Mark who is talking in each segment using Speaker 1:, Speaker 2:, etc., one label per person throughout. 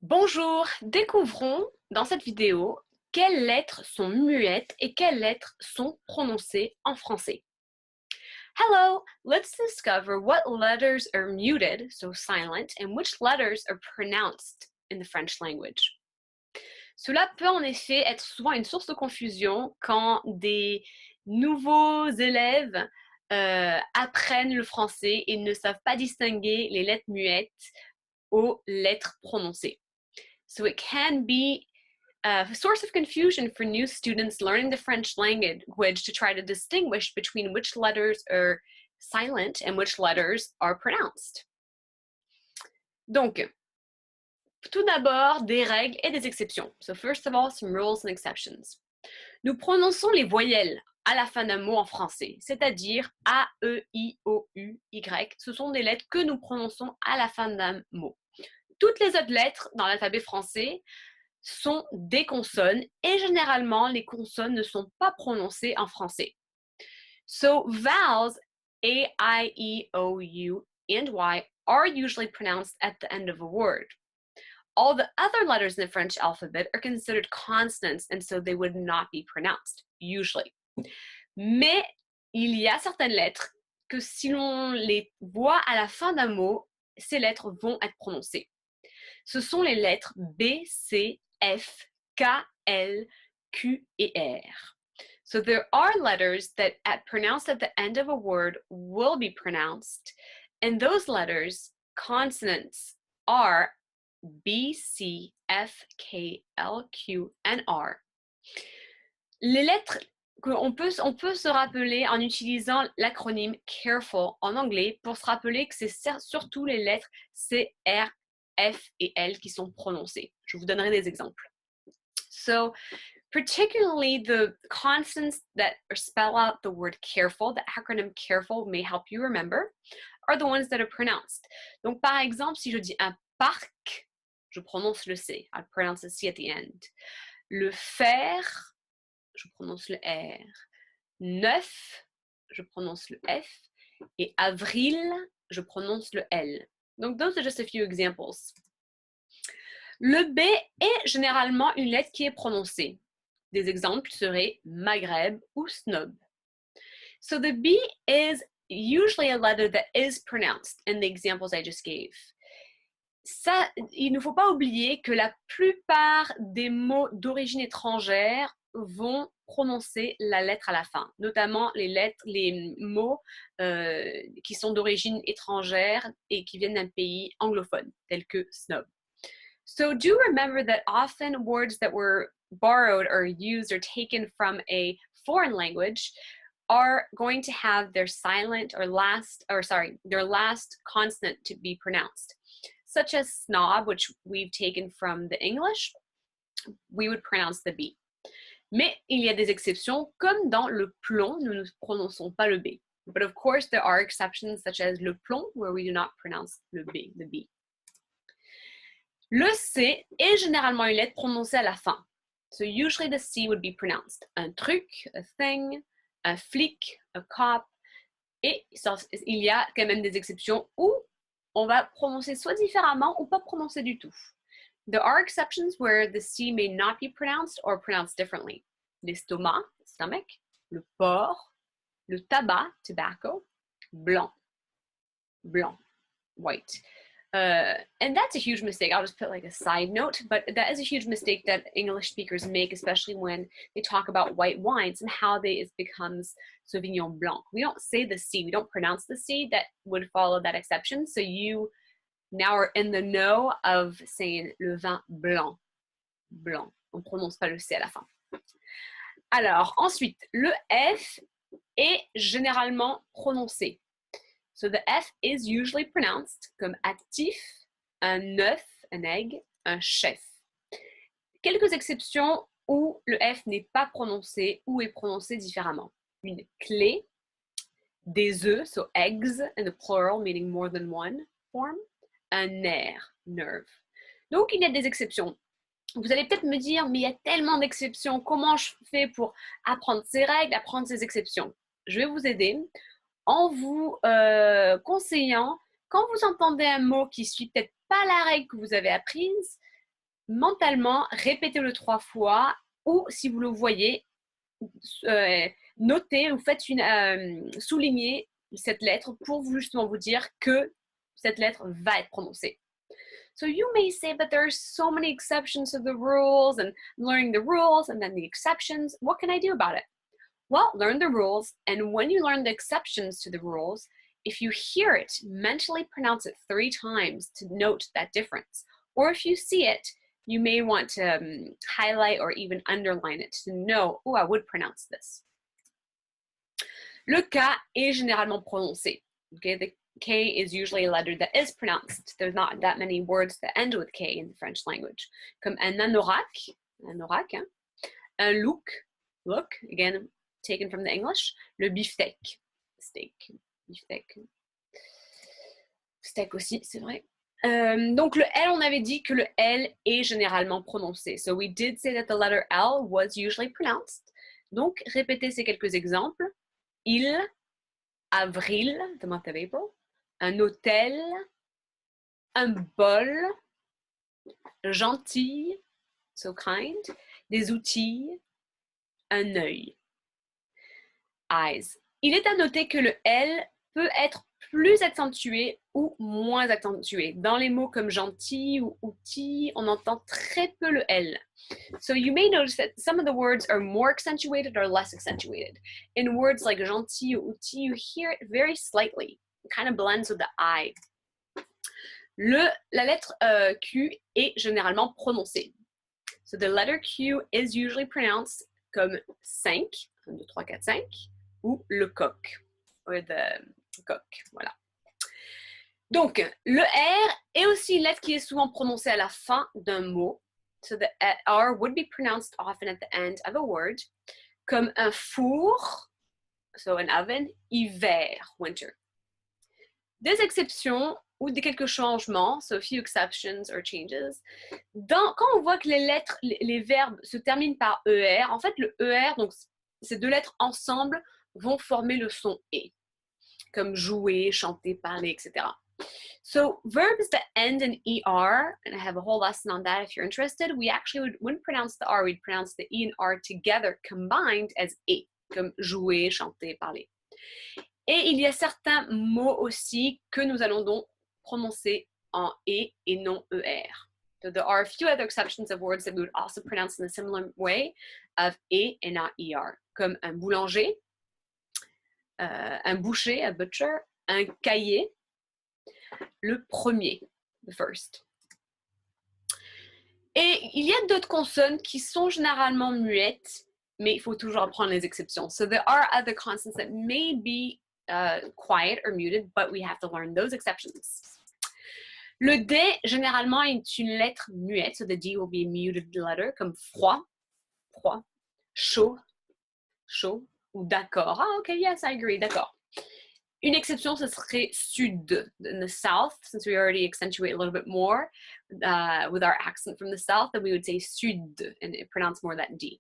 Speaker 1: Bonjour, découvrons dans cette vidéo quelles lettres sont muettes et quelles lettres sont prononcées en français. Hello, let's discover what letters are muted, so silent, and which letters are pronounced in the French language. Cela peut en effet être souvent une source de confusion quand des nouveaux élèves apprennent le français et ne savent pas distinguer les lettres muettes aux lettres prononcées. So it can be a source of confusion for new students learning the French language to try to distinguish between which letters are silent and which letters are pronounced. Donc, tout d'abord, des règles et des exceptions. So first of all, some rules and exceptions. Nous prononçons les voyelles à la fin d'un mot en français, c'est-à-dire A, E, I, O, U, Y. Ce sont des lettres que nous prononçons à la fin d'un mot. Toutes les autres lettres dans l'alphabet français sont des consonnes et généralement les consonnes ne sont pas prononcées en français. So vowels A, I, E, O, U, and Y are usually pronounced at the end of a word. All the other letters in the French alphabet are considered consonants and so they would not be pronounced, usually. Mais il y a certaines lettres que si l'on les voit à la fin d'un mot, ces lettres vont être prononcées. Ce sont les lettres B, C, F, K, L, Q et R. So there are letters that pronounced at the end of a word will be pronounced, and those letters, consonants, are B, C, F, K, L, Q, and R. Les lettres on peut se rappeler en utilisant l'acronyme CAREFUL en anglais pour se rappeler que c'est surtout les lettres C, R, F et L qui sont prononcées. Je vous donnerai des exemples. So, particularly the consonants that spell out the word careful, the acronym CAREFUL may help you remember, are the ones that are pronounced. Donc, par exemple, si je dis un parc, je prononce le C. I pronounce the C at the end. Le fer, je prononce le R. Neuf, je prononce le F. Et avril, je prononce le L. Donc, those are just a few examples. Le B est généralement une lettre qui est prononcée. Des exemples seraient Maghreb ou Snob. So the B is usually a letter that is pronounced in the examples I just gave. Ça, il ne faut pas oublier que la plupart des mots d'origine étrangère vont prononcer la lettre à la fin, notamment les mots qui sont d'origine étrangère et qui viennent d'un pays anglophone, tel que snob. So do remember that often words that were borrowed or used or taken from a foreign language are going to have their their last consonant to be pronounced. Such as snob, which we've taken from the English, we would pronounce the B. Mais il y a des exceptions, comme dans le plomb, nous ne prononçons pas le B. But of course, there are exceptions, such as le plomb, where we do not pronounce le B, the B. Le C est généralement une lettre prononcée à la fin. So usually the C would be pronounced. Un truc, a thing, un flic, a cop. Et il y a quand même des exceptions où on va prononcer soit différemment ou pas prononcer du tout. There are exceptions where the C may not be pronounced or pronounced differently. L'estomac, stomach, le porc, le tabac, tobacco, blanc, blanc, white. And that's a huge mistake. I'll just put like a side note, but that is a huge mistake that English speakers make, especially when they talk about white wines and how it becomes Sauvignon Blanc. We don't say the C, we don't pronounce the C. That would follow that exception. So you now are in the know of saying le vin blanc. Blanc. On ne prononce pas le C à la fin. Alors, ensuite, le F est généralement prononcé. So the F is usually pronounced comme actif, un œuf, un egg, un chef. Quelques exceptions où le F n'est pas prononcé ou est prononcé différemment. Une clé, des œufs, so eggs in the plural, meaning more than one form, un nerf, nerve. Donc, il y a des exceptions. Vous allez peut-être me dire, mais il y a tellement d'exceptions, comment je fais pour apprendre ces règles, apprendre ces exceptions? Je vais vous aider en vous conseillant, quand vous entendez un mot qui ne suit peut-être pas la règle que vous avez apprise, mentalement, répétez-le 3 fois ou si vous le voyez, notez ou faites souligner cette lettre pour justement vous dire que cette lettre va être prononcée. So you may say, but there are so many exceptions to the rules and learning the rules and then the exceptions. What can I do about it? Well, learn the rules, and when you learn the exceptions to the rules, if you hear it, mentally pronounce it 3 times to note that difference. Or if you see it, you may want to highlight or even underline it to know, oh, I would pronounce this. Le K est généralement prononcé. Okay, the K is usually a letter that is pronounced. There's not that many words that end with K in the French language. Comme un anorak, hein? Un look, again, taken from the English. Le beefsteak, steak, beefsteak. Steak aussi, c'est vrai. Donc, le L, on avait dit que le L est généralement prononcé. So, we did say that the letter L was usually pronounced. Donc, répétez ces quelques exemples. Il, avril, the month of April. Un hôtel, un bol, gentil, so kind, des outils, un œil. Eyes. Il est à noter que le L peut être plus accentué ou moins accentué. Dans les mots comme gentil ou outil, on entend très peu le L. So you may notice that some of the words are more accentuated or less accentuated. In words like gentil ou outil, you hear it very slightly. It kind of blends with the I. La lettre Q est généralement prononcée. So the letter Q is usually pronounced comme 5, 1, 2, 3, 4, 5, ou le coq, or the coq, voilà. Donc, le R est aussi une lettre qui est souvent prononcée à la fin d'un mot. So the R would be pronounced often at the end of a word, comme un four, so an oven, hiver, winter. Des exceptions ou quelques changements, so a few exceptions or changes. Quand on voit que les lettres, les verbes se terminent par ER, en fait, le ER, donc ces 2 lettres ensemble, vont former le son E, comme jouer, chanter, parler, etc. So verbs that end in ER, and I have a whole lesson on that if you're interested, we actually wouldn't pronounce the R, we'd pronounce the E and R together, combined as E, comme jouer, chanter, parler. Et il y a certains mots aussi que nous allons donc prononcer en E et non ER. So there are a few other exceptions of words that we would also pronounce in a similar way of E and not ER, comme un boulanger, un boucher, a butcher, un cahier, le premier, the first. Et il y a d'autres consonnes qui sont généralement muettes, mais il faut toujours prendre les exceptions. So there are other consonants that may be quiet or muted, but we have to learn those exceptions. Le D, généralement, est une lettre muette, so the D will be a muted letter, comme froid, froid, chaud, chaud, ou d'accord. Ah, ok, yes, I agree, d'accord. Une exception, ce serait sud, in the south, since we already accentuate a little bit more with our accent from the south, then we would say sud, and it pronounce more that D.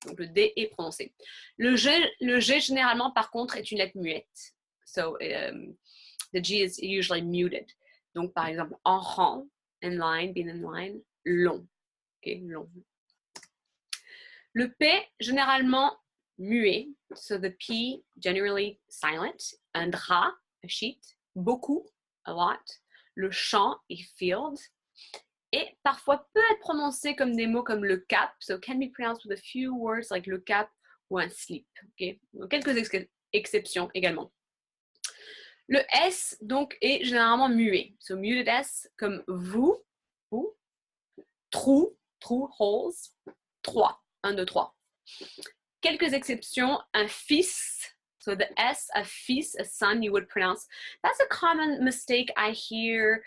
Speaker 1: Donc le D est prononcé. Le G généralement, par contre, est une lettre muette. So the G is usually muted. Donc, par exemple, en rang, in line, being in line, long. Okay, long. Le P, généralement muet. So the P, generally silent. Un drap, a sheet. Beaucoup, a lot. Le champ est field. Et parfois peut être prononcé comme des mots comme le cap. So can be pronounced with a few words like le cap ou un slip. Okay? Donc, quelques exceptions également. Le S, donc, est généralement muet. So muted S, comme vous, trou, holes, 3, 1, 2, 3. Quelques exceptions, un fils, so the S, a fils, a son, you would pronounce. That's a common mistake I hear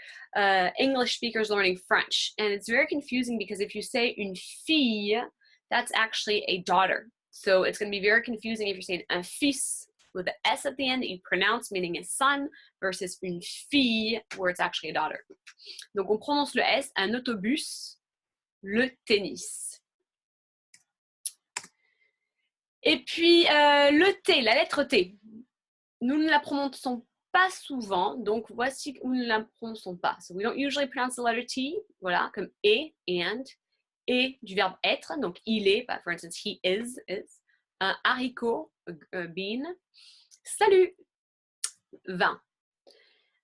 Speaker 1: English speakers learning French. And it's very confusing because if you say une fille, that's actually a daughter. So it's going to be very confusing if you're saying un fils with the S at the end that you pronounce, meaning a son, versus une fille, where it's actually a daughter. Donc, on prononce le S, un autobus, le tennis. Et puis, le T, la lettre T, nous ne la prononçons pas souvent, donc voici où nous ne la prononçons pas. So we don't usually pronounce the letter T, voilà, comme and du verbe être, donc il est, for instance, he is. Un haricot, bean. Salut, vin.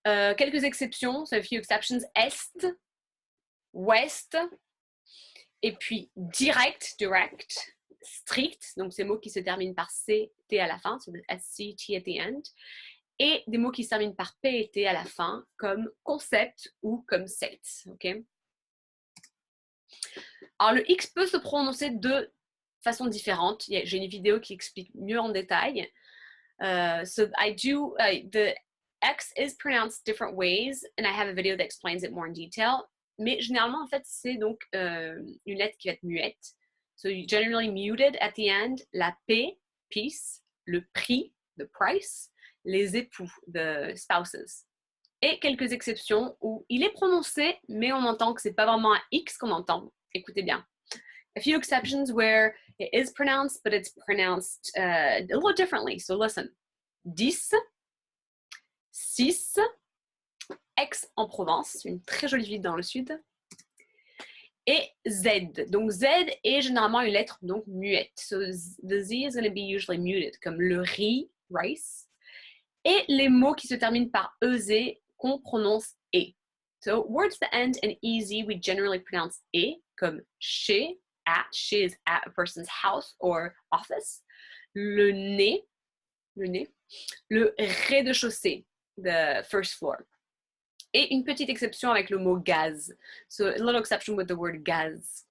Speaker 1: Quelques exceptions, so a few exceptions, est, ouest, et puis direct, strict, donc ces mots qui se terminent par C, T à la fin, so SC, T at the end, et des mots qui se terminent par P et T à la fin, comme concept ou comme set, ok? Alors le X peut se prononcer de façon différente, j'ai une vidéo qui explique mieux en détail. So the X is pronounced different ways, and I have a video that explains it more in detail. Mais généralement, en fait, c'est donc une lettre qui va être muette. So generally muted at the end, la P, peace, le prix, the price, les époux, the spouses. Et quelques exceptions où il est prononcé, mais on entend que c'est pas vraiment un X qu'on entend. Écoutez bien. A few exceptions where it is pronounced, but it's pronounced a little differently. So listen. 10, 6, Aix-en-Provence, une très jolie ville dans le sud, et Z. Donc Z est généralement une lettre donc muette. So the Z is going to be usually muted, comme le riz, rice, et les mots qui se terminent par EZ qu'on prononce E. So words that end in EZ, we generally pronounce E, comme chez, at, chez is at a person's house or office. Le nez, le rez-de-chaussée, the first floor. Et une petite exception avec le mot gaz. So a little exception with the word gaz.